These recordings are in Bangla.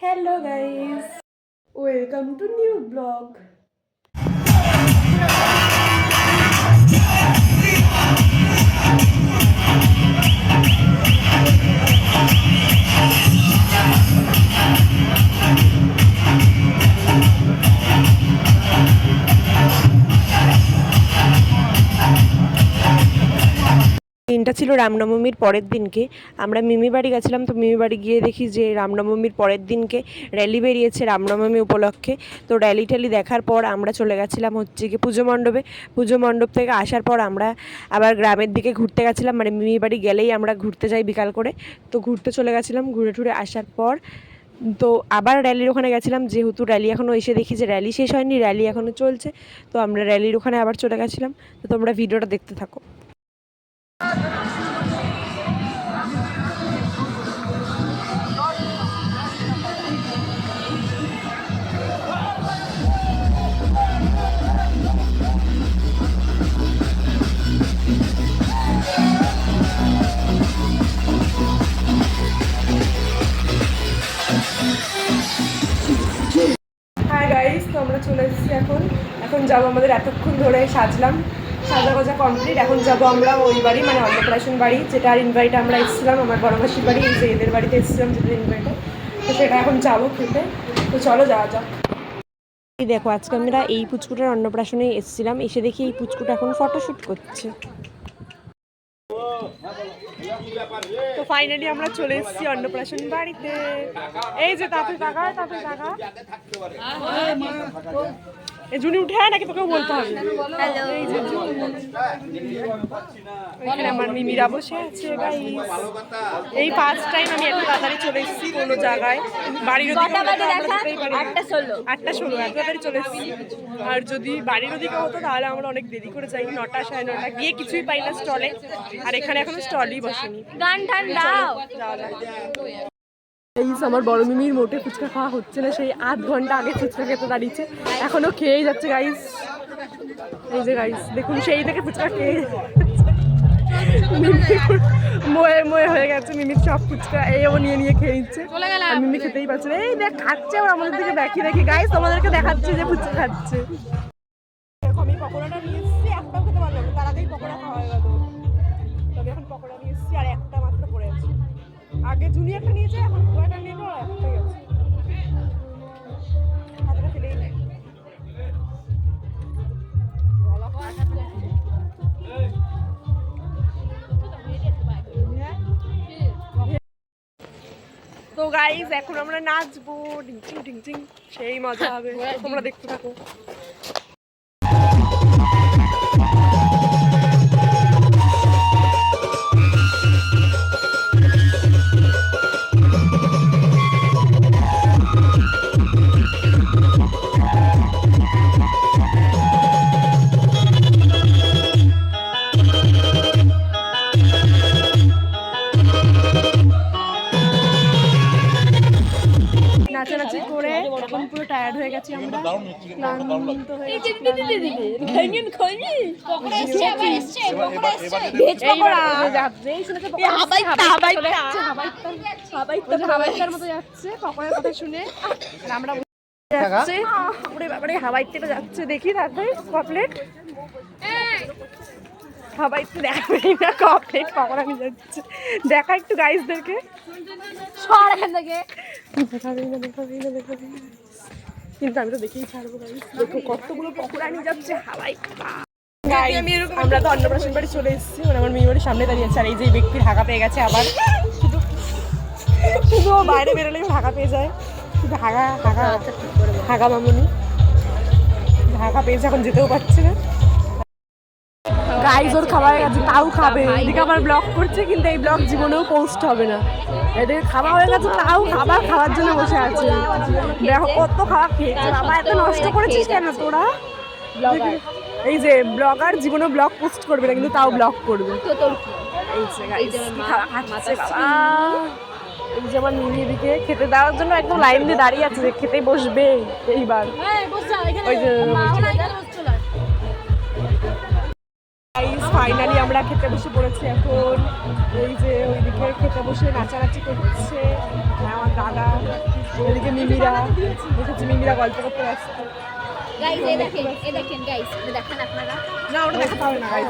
Hello guys, welcome to new vlog. দিনটা ছিল রামনবমীর পরের দিনকে আমরা মিমি বাড়ি গেছিলাম। তো মিমি বাড়ি গিয়ে দেখি যে রামনবমীর পরের দিনকে র্যালি বেরিয়েছে রামনবমী উপলক্ষে। তো র্যালি ট্যালি দেখার পর আমরা চলে গেছিলাম হচ্ছে কি পুজো মণ্ডপে। পুজো মণ্ডপ থেকে আসার পর আমরা আবার গ্রামের দিকে ঘুরতে গেছিলাম, মানে মিমি বাড়ি গেলেই আমরা ঘুরতে যাই বিকাল করে। তো ঘুরতে চলে গেছিলাম, ঘুরে টুরে আসার পর তো আবার র্যালির ওখানে গেছিলাম, যেহেতু র্যালি এখনও এসে দেখি যে র্যালি শেষ হয়নি, র্যালি এখনও চলছে। তো আমরা র্যালির ওখানে আবার চলে গেছিলাম। তো তোমরা ভিডিওটা দেখতে থাকো। তো আমরা চলে এসেছি এখন যাবো আমাদের এতক্ষণ ধরে সাজা গোজা কমপ্লিট। এখন যাবো আমরা ওই বাড়ি, মানে অন্নপ্রাশন বাড়ি, যেটা আর ইনভাইটে আমরা এসেছিলাম, আমার বড় মাসির বাড়ি, যে এদের বাড়িতে এসেছিলাম যেটা ইনভাইটে। তো সেটা এখন যাবো খেতে। তো চলো যাওয়া যাক। এই দেখো, আজকে আমরা এই পুচকুটার অন্নপ্রাশনে এসেছিলাম, এসে দেখি এই পুচকুটা এখন ফটোশ্যুট করছে। তো ফাইনালি আমরা চলে এসেছি অন্নপ্রাশন বাড়িতে। এই যে তাতে টাকা এই জুনি উঠে নাকি তোকেও বলতে হবে? এই যে এখানে আমার মিমিরা বসে আছে। এই ফার্স্ট টাইম আমি এত তাড়াতাড়ি চলে এসেছি কোনো জায়গায়। বাড়ির ওদিকে 8:16 এত তাড়াতাড়ি চলে এসেছি। আর যদি বাড়ির ওদিকে হতো তাহলে আমরা অনেক দেরি করে যাই, 9টা 9:30 গিয়ে কিছুই পাই না স্টলে। আর এখানে এখনো স্টলই বসেনি। এই আমার বড় মিমির মোটে ফুচকা খাওয়া হচ্ছে না, সেই 8 ঘন্টা আগে ফুচকা খেতে দাঁড়িয়েছে, এখনো খেয়েই যাচ্ছে গাইস। এই যে গাইস দেখুন, সেই থেকে ফুচকা খেয়ে ময়ে হয়ে গেছে মিমির সব ফুচকা। এই ও নিয়ে খেয়ে নিচ্ছে, আর মিমি খেতেই পারছে না। এই দেখ খাচ্ছে, আর আমাদের দিকে দেখি গাইস তোমাদেরকে দেখাচ্ছে যে ফুচকা খাচ্ছে। আমি পকোড়াটা নিয়ে এসেছি, একটাও খেতে পারলাম না, তার আগেই পকোড়া খাওয়া হয়ে গেল। তবে এখন পকোড়া নিয়ে এসেছি আর একটা মাত্র পড়ে আছে। আগে জুনি একটা নিয়েছে, এখন পুরোটা নিয়ে নেওয়া একটাই আছে। হাতটা ফেলেই নেয়। তো গাইস এখন আমরা নাচবো, ঢিংচিং ঢিংচিং, সেই মজা হবে, তোমরা দেখতে থাকো। নাচানাচি করে এখন পুরো টায়ার্ড হয়ে গেছি আমরা, ক্লান্ত হয়ে গেছি। হাওয়াইটার মতো যাচ্ছে পকোড়ার কথা শুনে, আমরা যাচ্ছে বাবারে হাওয়াইতে যাচ্ছে। দেখি তারপরে কমপ্লিট হাওয়াইতে দেখাবেই না, কমপ্লিট পকোড়া নিয়ে যাচ্ছে। দেখা একটু গাইসদেরকে, কিন্তু আমি তো দেখেই ছাড়বো গাইস। দেখো কতগুলো পকোড়া নিয়ে যাচ্ছে হাওয়াই। আমরা তো অন্নপ্রাশন বাড়ি চলে এসেছি, মানে আমার মেয়ে বাড়ির সামনে দাঁড়িয়ে আছে। আর এই যে ব্যক্তির হাঁকা পেয়ে গেছে আবার, শুধু বাইরে বেরোলেই হাঁকা পেয়ে যায়। শুধু হাঁকা মামুনি হাঁকা পেয়েছে, এখন যেতেও পারছে না। গাইস ওর খাওয়া হয়ে গেছে, তাও খাবে। এদিকে আবার ব্লগ করছে, কিন্তু এই ব্লগ জীবনেও পোস্ট হবে না। এদিকে খাওয়া হয়ে গেছে, তাও খাওয়ার জন্য বসে আছে। দেখো কত খাওয়া খেয়েছে। বাবা এত নষ্ট করেছিস কেন তোরা? এই যে ব্লগার জীবনেও ব্লগ পোস্ট করবে না, কিন্তু তাও ব্লগ করবে। এই যে গাইস খাচ্ছে বাবা। এই যে আমার মিমি এদিকে খেতে দেওয়ার জন্য একদম লাইন দিয়ে দাঁড়িয়ে আছে, যে খেতে বসবে এইবার। ওই যে ফাইনালি আমরা খেতে বসে পড়েছি এখন। এই যে ওইদিকে খেতে বসে নাচানাচি করছে আমার দাদা, ওইদিকে মিমিরা দেখেছি, মিমিরা গল্প করতে ব্যস্ত। গাইস এই দেখেন গাইস, দেখেন আপনারা। না ওটা দেখাতে হবে না গাইস।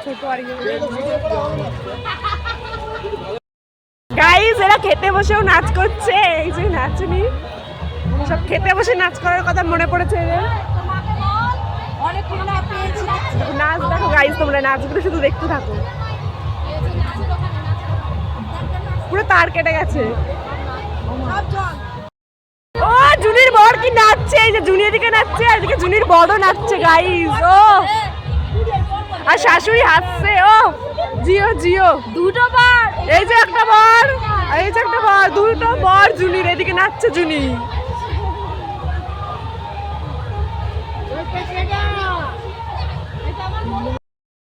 ছোট আর গাইস এরা খেতে বসেও নাচ করছে। এই যে নাচনি সব খেতে বসে নাচ করার কথা মনে পড়েছে এদের। নাচ দেখো গাইস, তোমরা নাচগুলো শুধু দেখতে থাকো। পুরো তার কেটে গেছে। ও জুনির বর কি নাচছে, এই যে জুনি এদিকে নাচছে আর এদিকে জুনির বড়ও নাচছে গাইস। ও আর শাশুড়ি হাসছে। ও জিও জিও দুটো বার, এই যে একটা বার, এই যে একটা বার, দুটো বার জুনির এদিকে নাচছে জুনি।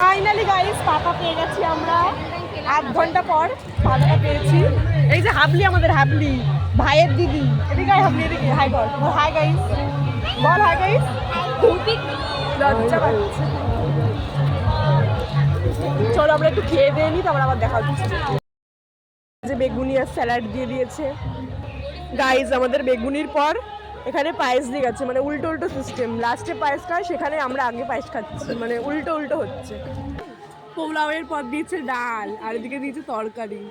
ফাইনালি গাইস পাতা পেয়ে গেছি আমরা 8 ঘন্টা পর। পাতাটা পেয়েছি। এই যে হাবলি, আমাদের হাবলি ভাইয়ের দিদি, এদিকে আয় হাবলি, এদিকে হাই বল। হাই গাইস বল, হাই গাইস। লজ্জা পাচ্ছে। চলো আমরা একটু খেয়ে দিয়ে নিই, তারপর আবার দেখা হচ্ছে। যে বেগুনি আর স্যালাড দিয়ে দিয়েছে গাইস। আমাদের বেগুনির পর এখানে পায়েস দিয়ে গেছে, মানে উল্টো উল্টো সিস্টেম। লাস্টে পায়েস খায়, সেখানে আমরা আগে পায়েস খাচ্ছি, মানে উল্টো উল্টো হচ্ছে। পোলাওয়ের পর দিয়েছে ডাল আর এদিকে দিয়েছে তরকারি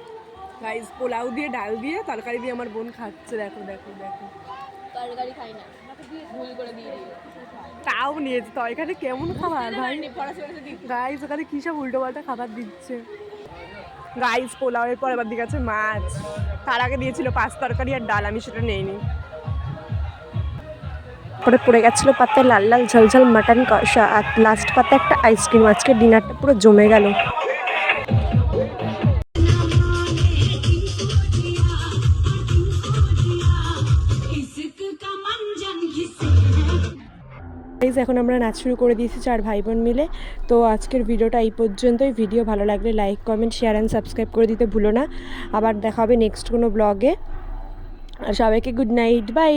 গাইস। পোলাও দিয়ে ডাল দিয়ে তরকারি দিয়ে আমার বোন খাচ্ছে। দেখো দেখো দেখো, তরকারি খাই না, ভুল করে দিয়ে দিই। তাও নিয়েছে তো। এখানে কেমন খাবার ভাই গাইস, ওখানে কী সব উল্টো পাল্টা খাবার দিচ্ছে গাইস। পোলাওয়ের পর এবার দিয়ে গেছে মাছ, তার আগে দিয়েছিল পাঁচ তরকারি আর ডাল, আমি সেটা নেইনি। পরে পড়ে গেছিলো পাতে লাল লাল ঝালঝাল মাটন কষা আর লাস্ট পাতে একটা আইসক্রিম। আজকের ডিনারটা পুরো জমে গেল। এখন আমরা নাচ শুরু করে দিয়েছি 4 ভাই বোন মিলে। তো আজকের ভিডিওটা এই পর্যন্তই। ভিডিও ভালো লাগলে like comment share and subscribe করে দিতে ভুলো না। আবার দেখা হবে নেক্সট কোনো ব্লগে। আর সবাইকে গুড নাইট, বাই।